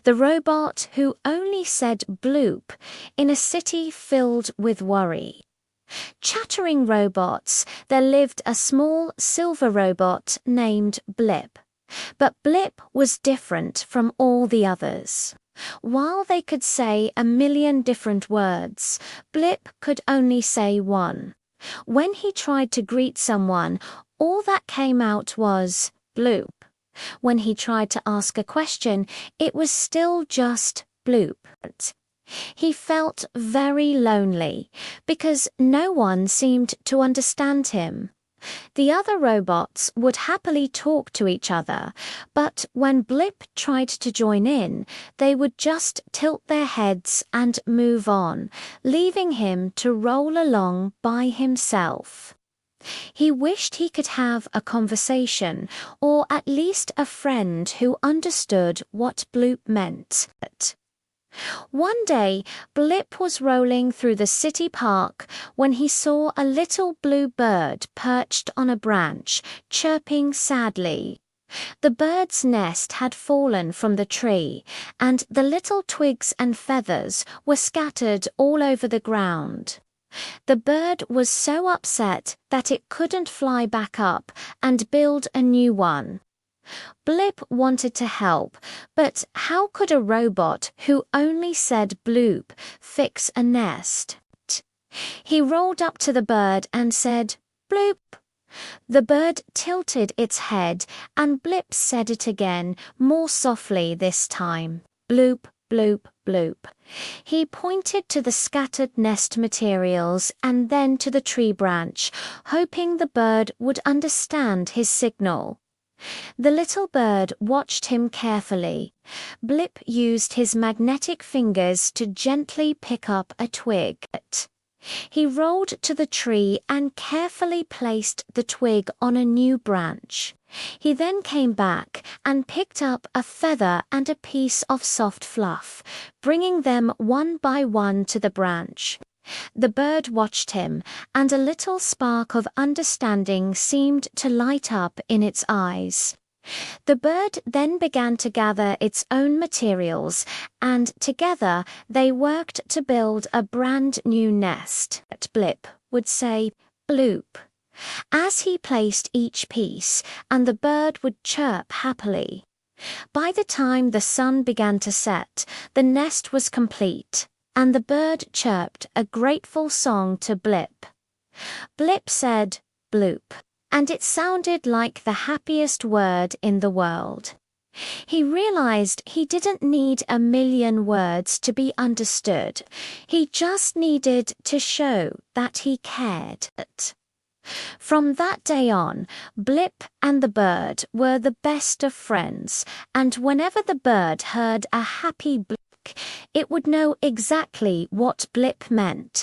The robot who only said bloop in a city filled with worry. Chattering robots, there lived a small silver robot named Blip. But Blip was different from all the others. While they could say 1,000,000 different words, Blip could only say one. When he tried to greet someone, all that came out was bloop. When he tried to ask a question, it was still just bloop. He felt very lonely because no one seemed to understand him. The other robots would happily talk to each other, but when Blip tried to join in, they would just tilt their heads and move on, leaving him to roll along by himself. He wished he could have a conversation, or at least a friend who understood what bloop meant. One day, Blip was rolling through the city park when he saw a little blue bird perched on a branch, chirping sadly. The bird's nest had fallen from the tree, and the little twigs and feathers were scattered all over the ground. The bird was so upset that it couldn't fly back up and build a new one. Blip wanted to help, but how could a robot who only said bloop fix a nest? He rolled up to the bird and said, "Bloop." The bird tilted its head, and Blip said it again, more softly this time. Bloop, bloop, bloop. He pointed to the scattered nest materials and then to the tree branch, hoping the bird would understand his signal. The little bird watched him carefully. Blip used his magnetic fingers to gently pick up a twig. He rolled to the tree and carefully placed the twig on a new branch. He then came back and picked up a feather and a piece of soft fluff, bringing them one by one to the branch. The bird watched him, and a little spark of understanding seemed to light up in its eyes. The bird then began to gather its own materials, and together they worked to build a brand new nest. Blip would say, "Bloop," as he placed each piece, and the bird would chirp happily. By the time the sun began to set, the nest was complete, and the bird chirped a grateful song to Blip. Blip said, "Bloop," and it sounded like the happiest word in the world. He realized he didn't need 1,000,000 words to be understood. He just needed to show that he cared. From that day on, Blip and the bird were the best of friends, and whenever the bird heard a happy bloop, it would know exactly what Blip meant.